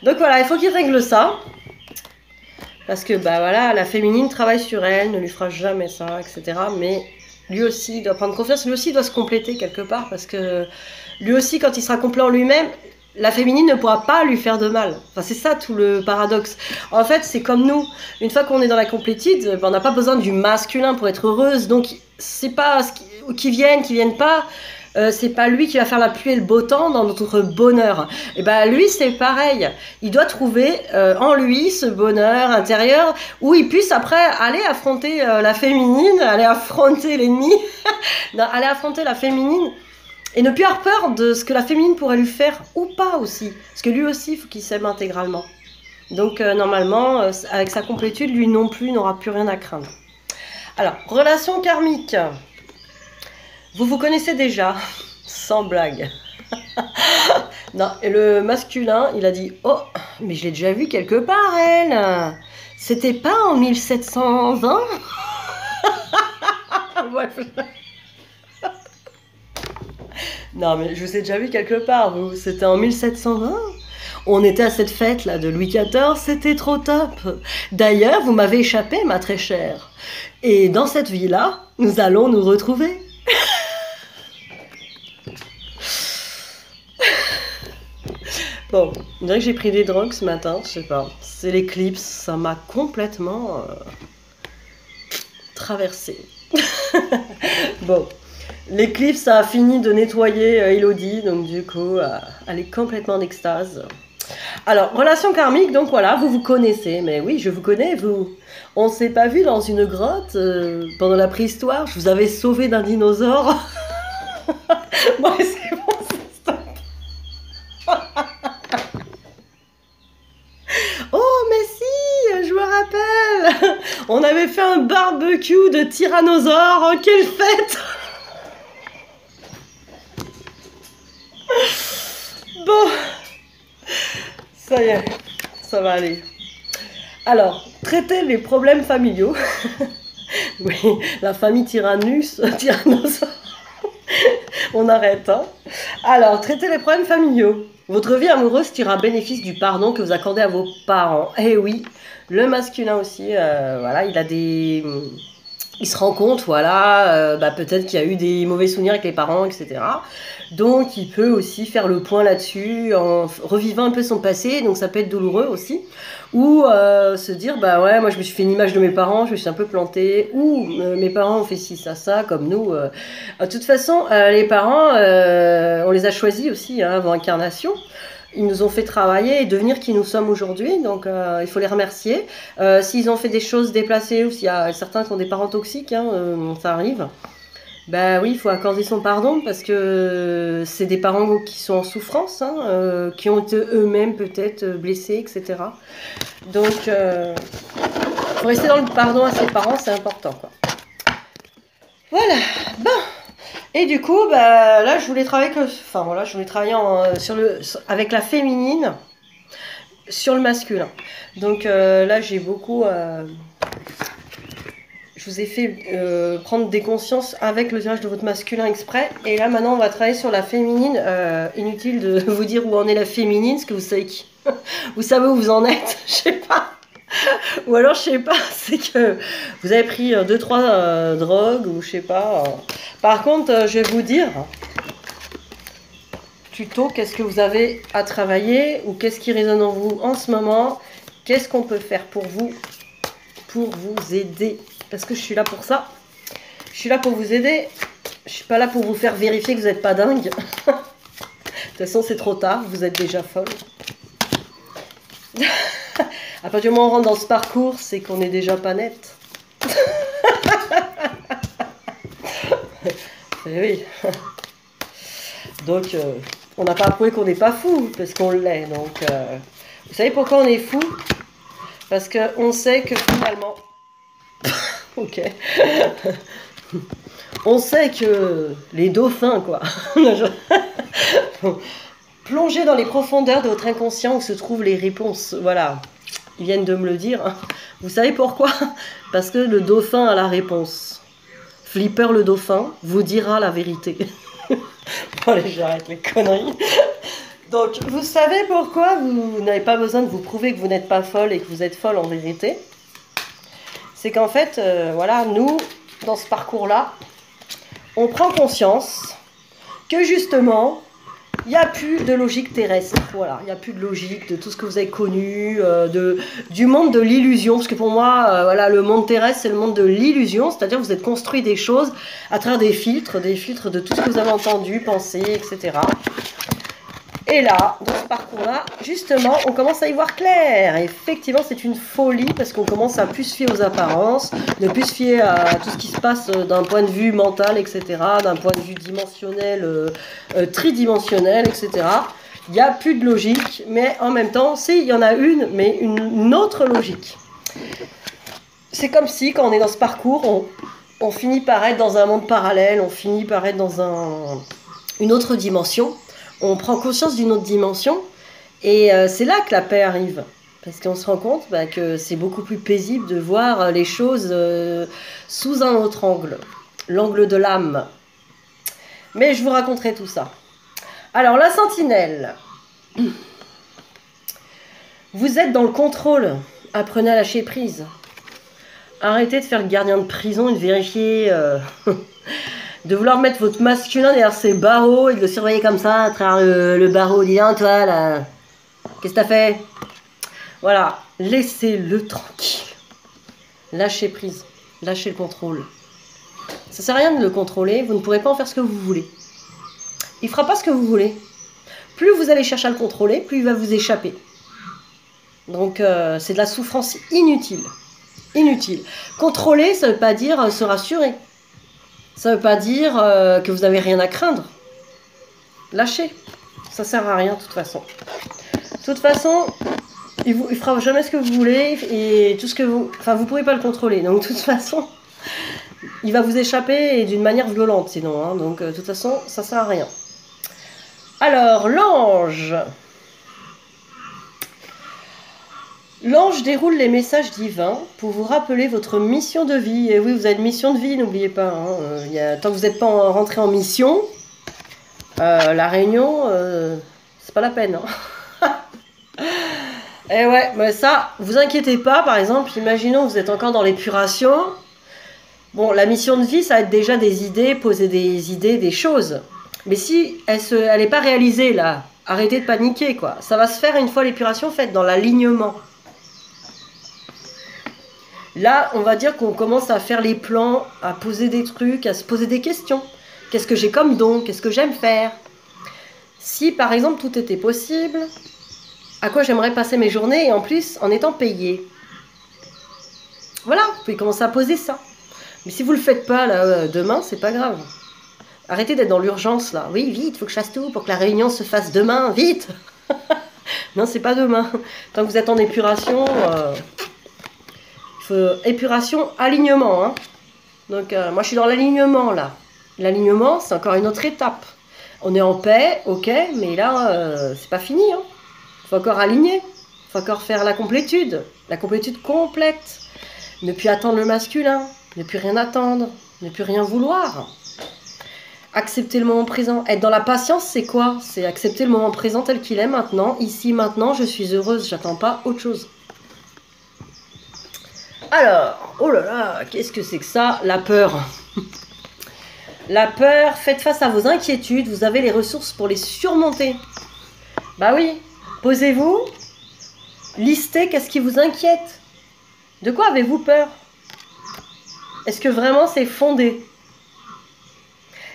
Donc voilà, il faut qu'il règle ça. Parce que, bah voilà, la féminine travaille sur elle, ne lui fera jamais ça, etc. Mais lui aussi, il doit prendre confiance, lui aussi, il doit se compléter quelque part. Parce que lui aussi, quand il sera complet en lui-même, la féminine ne pourra pas lui faire de mal. Enfin, c'est ça tout le paradoxe. En fait, c'est comme nous. Une fois qu'on est dans la complétude, on n'a pas besoin du masculin pour être heureuse. Donc, c'est pas qui viennent pas. C'est pas lui qui va faire la pluie et le beau temps dans notre bonheur. Et ben lui c'est pareil. Il doit trouver en lui ce bonheur intérieur où il puisse après aller affronter la féminine, aller affronter l'ennemi, aller affronter la féminine. Et ne plus avoir peur de ce que la féminine pourrait lui faire ou pas aussi. Parce que lui aussi, il faut qu'il s'aime intégralement. Donc normalement, avec sa complétude, lui non plus n'aura plus rien à craindre. Alors, relation karmique. Vous vous connaissez déjà, sans blague. Non, et le masculin, il a dit « Oh, mais je l'ai déjà vu quelque part, elle. C'était pas en 1720 ?» Bref. Non, mais je vous ai déjà vu quelque part, vous. C'était en 1720. On était à cette fête-là de Louis XIV, c'était trop top. D'ailleurs, vous m'avez échappé, ma très chère. Et dans cette vie-là, nous allons nous retrouver. Bon, on dirait que j'ai pris des drogues ce matin, je sais pas. C'est l'éclipse, ça m'a complètement traversé. Bon, l'éclipse a fini de nettoyer Elodie, donc du coup, elle est complètement en extase. Alors, relation karmique, donc voilà, vous vous connaissez, mais oui, je vous connais, vous. On s'est pas vu dans une grotte pendant la préhistoire, je vous avais sauvé d'un dinosaure. Bon, c'est bon, c'est stop. Oh, mais si, je me rappelle. On avait fait un barbecue de tyrannosaure. Oh, quelle fête. Bon, ça y est, ça va aller. Alors, traiter les problèmes familiaux. Oui, la famille tyrannosaure. On arrête, hein. Alors, traiter les problèmes familiaux. Votre vie amoureuse tire bénéfice du pardon que vous accordez à vos parents. Eh oui, le masculin aussi, voilà, il se rend compte, voilà, peut-être qu'il y a eu des mauvais souvenirs avec les parents, etc. Donc, il peut aussi faire le point là-dessus en revivant un peu son passé. Donc, ça peut être douloureux aussi. Ou se dire, bah ouais, moi je me suis fait une image de mes parents, je me suis un peu plantée. Ou mes parents ont fait ci, ça, comme nous. De toute façon, les parents, on les a choisis aussi hein, avant incarnation. Ils nous ont fait travailler et devenir qui nous sommes aujourd'hui, donc il faut les remercier. S'ils ont fait des choses déplacées ou s'il y a certains qui ont des parents toxiques, hein, ça arrive. Ben oui, il faut accorder son pardon parce que c'est des parents qui sont en souffrance, hein, qui ont été eux-mêmes peut-être blessés, etc. Donc, faut rester dans le pardon à ses parents, c'est important, quoi. Voilà, bon. Et du coup, bah, là, je voulais travailler, je voulais travailler avec la féminine sur le masculin. Donc là, j'ai beaucoup... je vous ai fait prendre des consciences avec le tirage de votre masculin exprès. Et là, maintenant, on va travailler sur la féminine. Inutile de vous dire où en est la féminine, parce que vous savez vous savez où vous en êtes, je sais pas. Ou alors, je sais pas, c'est que vous avez pris 2-3 drogues, ou je sais pas. Par contre, je vais vous dire, tuto, qu'est-ce que vous avez à travailler, ou qu'est-ce qui résonne en vous en ce moment, qu'est-ce qu'on peut faire pour vous aider. Parce que je suis là pour ça. Je suis là pour vous aider. Je suis pas là pour vous faire vérifier que vous n'êtes pas dingue. De toute façon, c'est trop tard, vous êtes déjà folle. À partir du moment où on rentre dans ce parcours, c'est qu'on est déjà pas net. Eh oui. Donc, on n'a pas prouvé qu'on n'est pas fou, parce qu'on l'est. Donc, vous savez pourquoi on est fou? Parce qu'on sait que finalement... ok. On sait que les dauphins, quoi. Plongez dans les profondeurs de votre inconscient où se trouvent les réponses. Voilà. Ils viennent de me le dire. Vous savez pourquoi? Parce que le dauphin a la réponse. Flipper le dauphin vous dira la vérité. Bon, allez, j'arrête les conneries. Donc, vous savez pourquoi vous n'avez pas besoin de vous prouver que vous n'êtes pas folle et que vous êtes folle en vérité? C'est qu'en fait, voilà, nous, dans ce parcours-là, on prend conscience que justement, il n'y a plus de logique terrestre. Voilà, il n'y a plus de logique de tout ce que vous avez connu, du monde de l'illusion. Parce que pour moi, voilà, le monde terrestre, c'est le monde de l'illusion. C'est-à-dire que vous êtes construit des choses à travers des filtres de tout ce que vous avez entendu, pensé, etc. Et là, dans ce parcours-là, justement, on commence à y voir clair. Et effectivement, c'est une folie parce qu'on commence à plus se fier aux apparences, ne plus se fier à tout ce qui se passe d'un point de vue mental, etc., d'un point de vue dimensionnel, tridimensionnel, etc. Il n'y a plus de logique, mais en même temps, si, il y en a une, mais une autre logique. C'est comme si, quand on est dans ce parcours, on finit par être dans un monde parallèle, on finit par être dans une autre dimension. On prend conscience d'une autre dimension et c'est là que la paix arrive. Parce qu'on se rend compte que c'est beaucoup plus paisible de voir les choses sous un autre angle. L'angle de l'âme. Mais je vous raconterai tout ça. Alors, la sentinelle. Vous êtes dans le contrôle. Apprenez à lâcher prise. Arrêtez de faire le gardien de prison et de vérifier... de vouloir mettre votre masculin derrière ses barreaux et de le surveiller comme ça à travers le barreau. Dis donc, toi, là, qu'est-ce que t'as fait? Voilà, laissez-le tranquille. Lâchez prise, lâchez le contrôle. Ça sert à rien de le contrôler, vous ne pourrez pas en faire ce que vous voulez. Il fera pas ce que vous voulez. Plus vous allez chercher à le contrôler, plus il va vous échapper. Donc, c'est de la souffrance inutile. Inutile. Contrôler, ça ne veut pas dire se rassurer. Ça ne veut pas dire que vous n'avez rien à craindre. Lâchez. Ça ne sert à rien de toute façon. De toute façon, il ne fera jamais ce que vous voulez et tout ce que vous... Enfin, vous ne pourrez pas le contrôler. Donc, de toute façon, il va vous échapper et d'une manière violente sinon. Hein. Donc, de toute façon, ça ne sert à rien. Alors, l'ange. L'ange déroule les messages divins pour vous rappeler votre mission de vie. Et oui, vous avez une mission de vie, n'oubliez pas. Hein. Tant que vous n'êtes pas rentré en mission, la réunion, c'est pas la peine. Hein. Et ouais, mais ça, vous inquiétez pas, par exemple, imaginons que vous êtes encore dans l'épuration. Bon, la mission de vie, ça va être déjà des idées, poser des idées, des choses. Mais si elle n'est pas réalisée, là, arrêtez de paniquer, quoi. Ça va se faire une fois l'épuration faite, dans l'alignement. Là, on va dire qu'on commence à faire les plans, à poser des trucs, à se poser des questions. Qu'est-ce que j'ai comme don? Qu'est-ce que j'aime faire? Si, par exemple, tout était possible, à quoi j'aimerais passer mes journées et en plus, en étant payé? Voilà, vous pouvez commencer à poser ça. Mais si vous ne le faites pas là, demain, c'est pas grave. Arrêtez d'être dans l'urgence, là. Oui, vite, il faut que je fasse tout pour que la réunion se fasse demain, vite. Non, c'est pas demain. Tant que vous êtes en épuration... épuration, alignement. Hein. Donc, moi, je suis dans l'alignement, là. L'alignement, c'est encore une autre étape. On est en paix, ok, mais là, c'est pas fini. Hein. Faut encore aligner. Faut encore faire la complétude complète. Ne plus attendre le masculin. Ne plus rien attendre. Ne plus rien vouloir. Accepter le moment présent. Être dans la patience, c'est quoi? C'est accepter le moment présent tel qu'il est maintenant. Ici, maintenant, je suis heureuse. J'attends pas autre chose. Alors, oh là là, qu'est-ce que c'est que ça? La peur. La peur, faites face à vos inquiétudes, vous avez les ressources pour les surmonter. Bah oui, posez-vous, listez qu'est-ce qui vous inquiète. De quoi avez-vous peur? Est-ce que vraiment c'est fondé?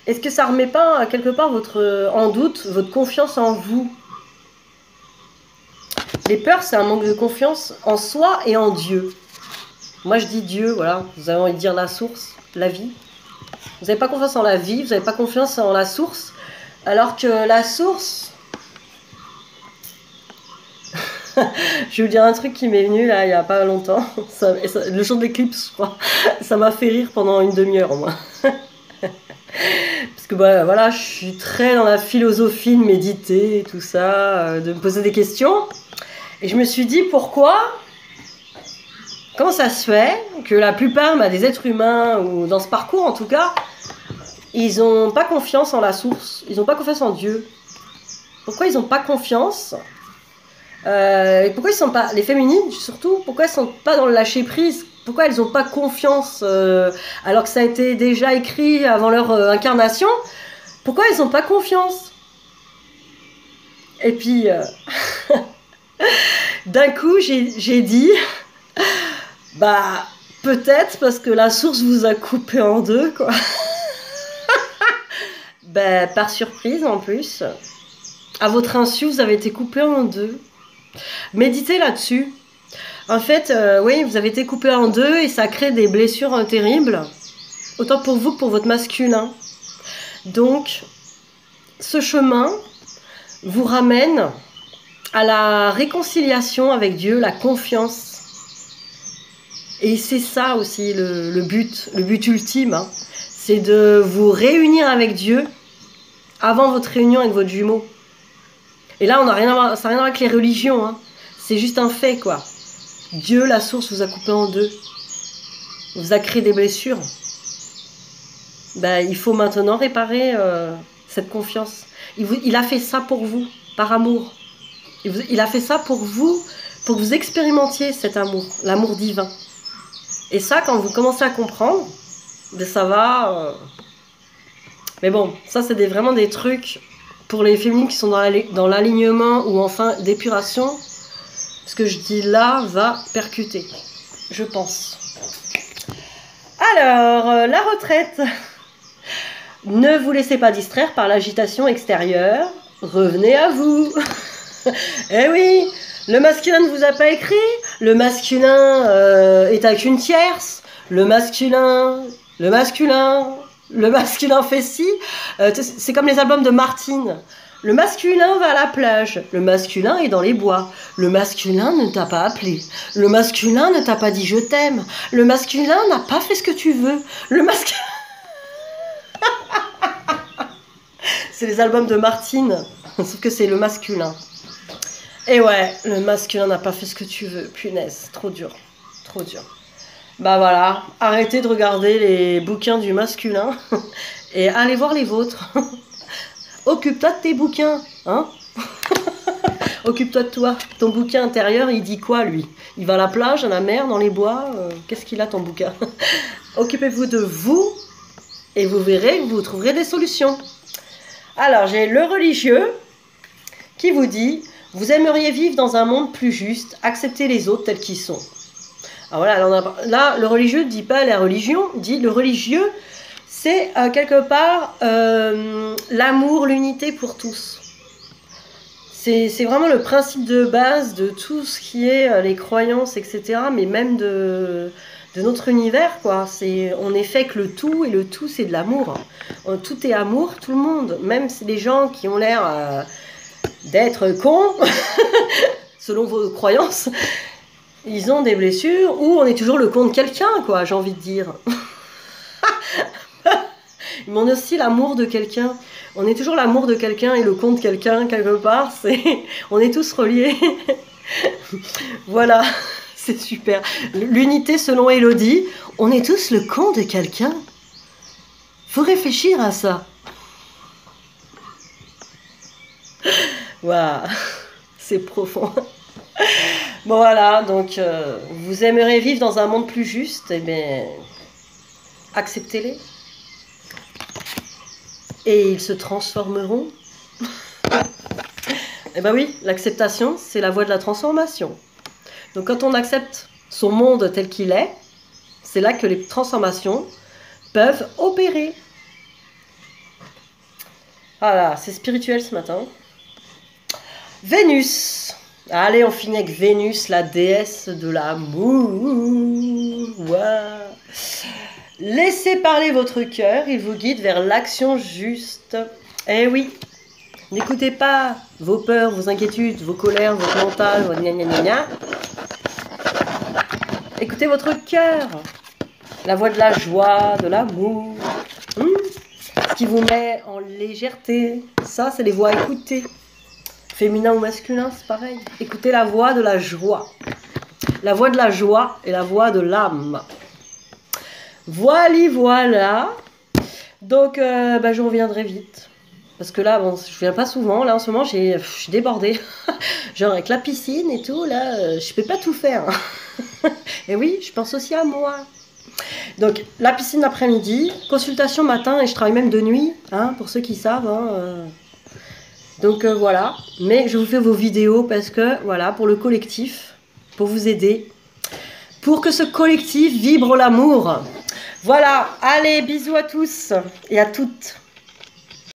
Est-ce que ça ne remet pas quelque part en doute votre confiance en vous? Les peurs, c'est un manque de confiance en soi et en Dieu. Moi, je dis Dieu, voilà. Vous avez envie de dire la source, la vie. Vous n'avez pas confiance en la vie, vous n'avez pas confiance en la source, alors que la source... Je vais vous dire un truc qui m'est venu là il n'y a pas longtemps, le jour de l'éclipse je crois, ça m'a fait rire pendant une demi-heure au moins. Parce que bah, voilà, je suis très dans la philosophie de méditer et tout ça, de me poser des questions. Et je me suis dit comment ça se fait que la plupart des êtres humains, ou dans ce parcours en tout cas, ils n'ont pas confiance en la source, ils n'ont pas confiance en Dieu. Pourquoi ils n'ont pas confiance et pourquoi ils sont pas, les féminines surtout, pourquoi elles sont pas dans le lâcher prise? Pourquoi elles n'ont pas confiance alors que ça a été déjà écrit avant leur incarnation? Pourquoi elles n'ont pas confiance? Et puis d'un coup j'ai dit bah peut-être parce que la source vous a coupé en deux quoi. Ben, par surprise en plus, à votre insu vous avez été coupé en deux. Méditez là-dessus. En fait, oui, vous avez été coupé en deux et ça crée des blessures terribles, autant pour vous que pour votre masculin. Donc, ce chemin vous ramène à la réconciliation avec Dieu, la confiance. Et c'est ça aussi le but ultime, hein. C'est de vous réunir avec Dieu avant votre réunion avec votre jumeau. Et là, ça n'a rien à voir avec les religions, hein. C'est juste un fait, quoi. Dieu, la source, vous a coupé en deux. Vous a créé des blessures. Ben, il faut maintenant réparer cette confiance. Il a fait ça pour vous, par amour. Il a fait ça pour vous, pour que vous expérimentiez cet amour, l'amour divin. Et ça, quand vous commencez à comprendre, ben ça va... Mais bon, ça, c'est vraiment des trucs... Pour les féminines qui sont dans l'alignement ou enfin d'épuration, ce que je dis là va percuter, je pense. Alors, la retraite. Ne vous laissez pas distraire par l'agitation extérieure. Revenez à vous. Eh oui, le masculin ne vous a pas écrit. Le masculin est à qu'une tierce. Le masculin fait ci. C'est comme les albums de Martine. Le masculin va à la plage. Le masculin est dans les bois. Le masculin ne t'a pas appelé. Le masculin ne t'a pas dit je t'aime. Le masculin n'a pas fait ce que tu veux. Le masculin... C'est les albums de Martine. Sauf que c'est le masculin. Et ouais, le masculin n'a pas fait ce que tu veux. Punaise, trop dur. Trop dur. Bah voilà, arrêtez de regarder les bouquins du masculin et allez voir les vôtres. Occupe-toi de tes bouquins, hein. Occupe-toi de toi. Ton bouquin intérieur, il dit quoi, lui? Il va à la plage, à la mer, dans les bois. Qu'est-ce qu'il a, ton bouquin? Occupez-vous de vous et vous verrez que vous trouverez des solutions. Alors, j'ai le religieux qui vous dit « Vous aimeriez vivre dans un monde plus juste, accepter les autres tels qu'ils sont. » Alors voilà, là, le religieux ne dit pas la religion, dit le religieux, c'est quelque part l'amour, l'unité pour tous. C'est vraiment le principe de base de tout ce qui est les croyances, etc., mais même de notre univers, quoi. On est fait que le tout, et le tout, c'est de l'amour. Tout est amour, tout le monde. Même les gens qui ont l'air d'être cons, selon vos croyances, ils ont des blessures, ou on est toujours le con de quelqu'un, quoi, j'ai envie de dire. Mais on est aussi l'amour de quelqu'un. On est toujours l'amour de quelqu'un et le con de quelqu'un, quelque part. On est tous reliés. Voilà, c'est super. L'unité selon Élodie, on est tous le con de quelqu'un. Faut réfléchir à ça. Waouh, c'est profond. Bon voilà, donc vous aimeriez vivre dans un monde plus juste, eh bien, acceptez-les. Et ils se transformeront. Eh bien oui, l'acceptation, c'est la voie de la transformation. Donc quand on accepte son monde tel qu'il est, c'est là que les transformations peuvent opérer. Voilà, c'est spirituel ce matin. Vénus. Allez, on finit avec Vénus, la déesse de l'amour. Ouais. Laissez parler votre cœur, il vous guide vers l'action juste. Eh oui, n'écoutez pas vos peurs, vos inquiétudes, vos colères, votre mental, votre gna gna gna gna. Écoutez votre cœur, la voix de la joie, de l'amour, ce qui vous met en légèreté. Ça, c'est les voix à écouter. Féminin ou masculin, c'est pareil. Écoutez la voix de la joie. La voix de la joie et la voix de l'âme. Voilà. Donc, je reviendrai vite. Parce que là, bon, je viens pas souvent. Là, en ce moment, je suis débordée. Genre, avec la piscine et tout, là, je peux pas tout faire. Et oui, je pense aussi à moi. Donc, la piscine l'après-midi, consultation matin, et je travaille même de nuit, hein, pour ceux qui savent. Donc, voilà. Mais je vous fais vos vidéos parce que, voilà, pour le collectif, pour vous aider, pour que ce collectif vibre l'amour. Voilà, allez, bisous à tous et à toutes.